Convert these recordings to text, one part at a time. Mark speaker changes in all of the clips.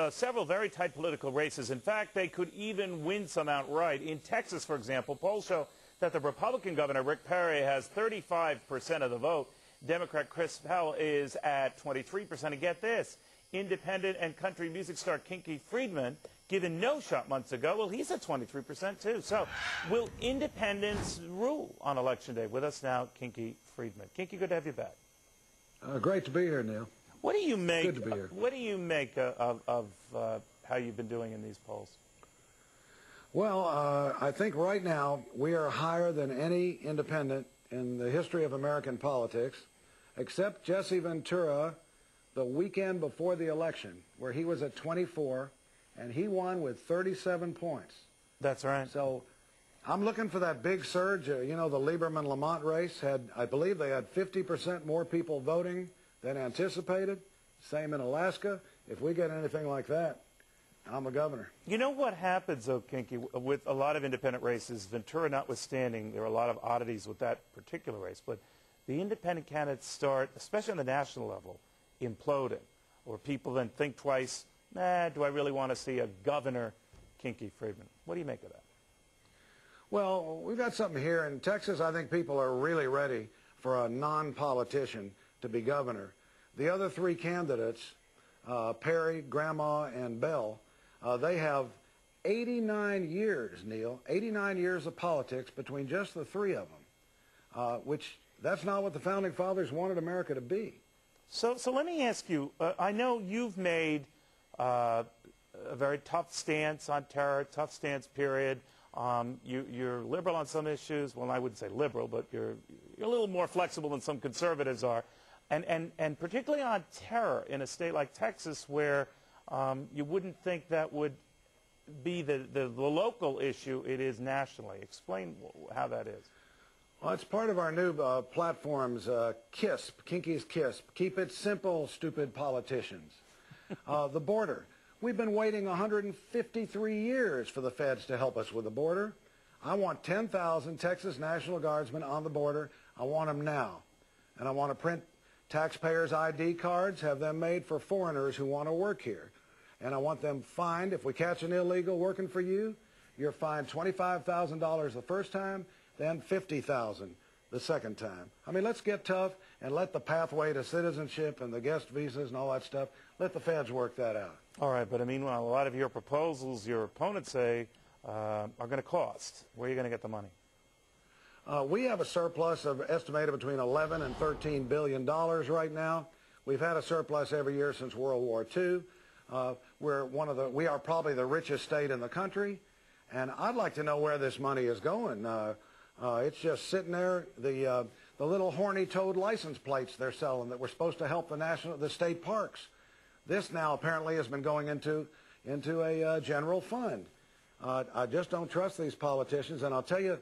Speaker 1: Several very tight political races. In fact, they could even win some outright. In Texas, for example, polls show that the Republican governor, Rick Perry, has 35% of the vote. Democrat Chris Powell is at 23%. And get this, independent and country music star Kinky Friedman, given no shot months ago, well, he's at 23% too. So will independents rule on Election Day? With us now, Kinky Friedman. Kinky, good to have you back.
Speaker 2: Great to be here, Neil.
Speaker 1: What do you make?
Speaker 2: Good to be here.
Speaker 1: What do you make of how you've been doing in these polls?
Speaker 2: Well, I think right now we are higher than any independent in the history of American politics, except Jesse Ventura the weekend before the election, where he was at 24, and he won with 37 points.
Speaker 1: That's right.
Speaker 2: So I'm looking for that big surge. You know, the Lieberman-Lamont race had, I believe they had 50% more people voting than anticipated. Same in Alaska. If we get anything like that, I'm a governor. You
Speaker 1: know what happens, though, Kinky, with a lot of independent races, Ventura notwithstanding, there are a lot of oddities with that particular race, but the independent candidates start, especially on the national level, imploding, or people then think twice, do I really want to see a governor, Kinky Friedman? What do you make of that?
Speaker 2: Well, we've got something here in Texas. I think people are really ready for a non-politician to be governor. The other three candidates, Perry, Grandma, and Bell, they have 89 years, Neil, 89 years of politics between just the three of them, which that's not what the Founding Fathers wanted America to be.
Speaker 1: So let me ask you, I know you've made a very tough stance on terror, tough stance period. You're liberal on some issues. Well, I wouldn't say liberal, but you're a little more flexible than some conservatives are. And particularly on terror in a state like Texas, where you wouldn't think that would be the local issue it is nationally. Explain how that is.
Speaker 2: Well, it's part of our new platform's KISP, Kinky's KISP. Keep it simple, stupid politicians. The border. We've been waiting 153 years for the feds to help us with the border. I want 10,000 Texas National Guardsmen on the border. I want them now. And I want to print taxpayers' ID cards, have them made for foreigners who want to work here. And I want them fined. If we catch an illegal working for you, you're fined $25,000 the first time, then $50,000 the second time. I mean, let's get tough and let the pathway to citizenship and the guest visas and all that stuff, let the feds work that out.
Speaker 1: All right, but I mean, a lot of your proposals, your opponents say, are going to cost. Where are you going to get the money?
Speaker 2: We have a surplus of estimated between $11 and $13 billion right now. We've had a surplus every year since World War II. We are probably the richest state in the country, and I'd like to know where this money is going. It's just sitting there. The little horny toad license plates they're selling that were supposed to help the state parks. This now apparently has been going into a general fund. I just don't trust these politicians, and I'll tell you,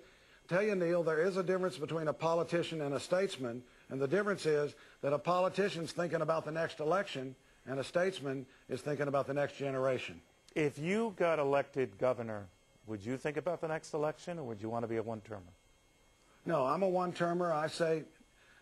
Speaker 2: Neil, there is a difference between a politician and a statesman, and the difference is that a politician's thinking about the next election, and a statesman is thinking about the next generation.
Speaker 1: If you got elected governor, would you think about the next election, or would you want to be a one-termer?
Speaker 2: No, I'm a one-termer. I say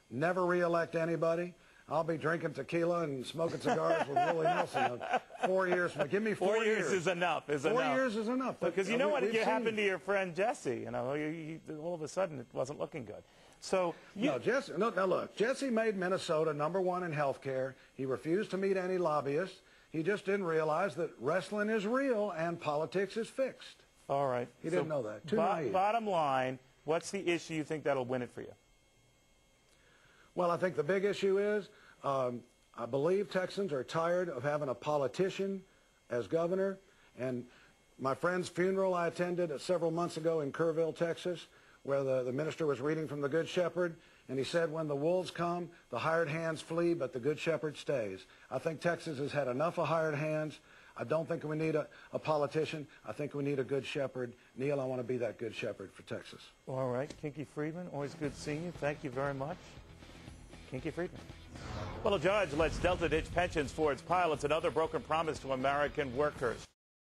Speaker 2: never re-elect anybody. I'll be drinking tequila and smoking cigars with Willie Nelson. 4 years. Give me 4 years.
Speaker 1: 4 years is enough.
Speaker 2: 4 years is enough.
Speaker 1: Because you know what happened to your friend Jesse? You know, all of a sudden it wasn't looking good. So
Speaker 2: now look, Jesse made Minnesota #1 in health care. He refused to meet any lobbyists. He just didn't realize that wrestling is real and politics is fixed.
Speaker 1: All right.
Speaker 2: He didn't know that. Too naive.
Speaker 1: Bottom line, what's the issue you think that'll win it for you?
Speaker 2: Well, I think the big issue is I believe Texans are tired of having a politician as governor. And my friend's funeral I attended several months ago in Kerrville, Texas, where the minister was reading from the Good Shepherd, and he said, when the wolves come, the hired hands flee, but the Good Shepherd stays. I think Texas has had enough of hired hands. I don't think we need a politician. I think we need a good shepherd. Neil, I want to be that good shepherd for Texas.
Speaker 1: All right. Kinky Friedman, always good seeing you. Thank you very much. Kinky Friedman. Well, a judge lets Delta ditch pensions for its pilots, another broken promise to American workers.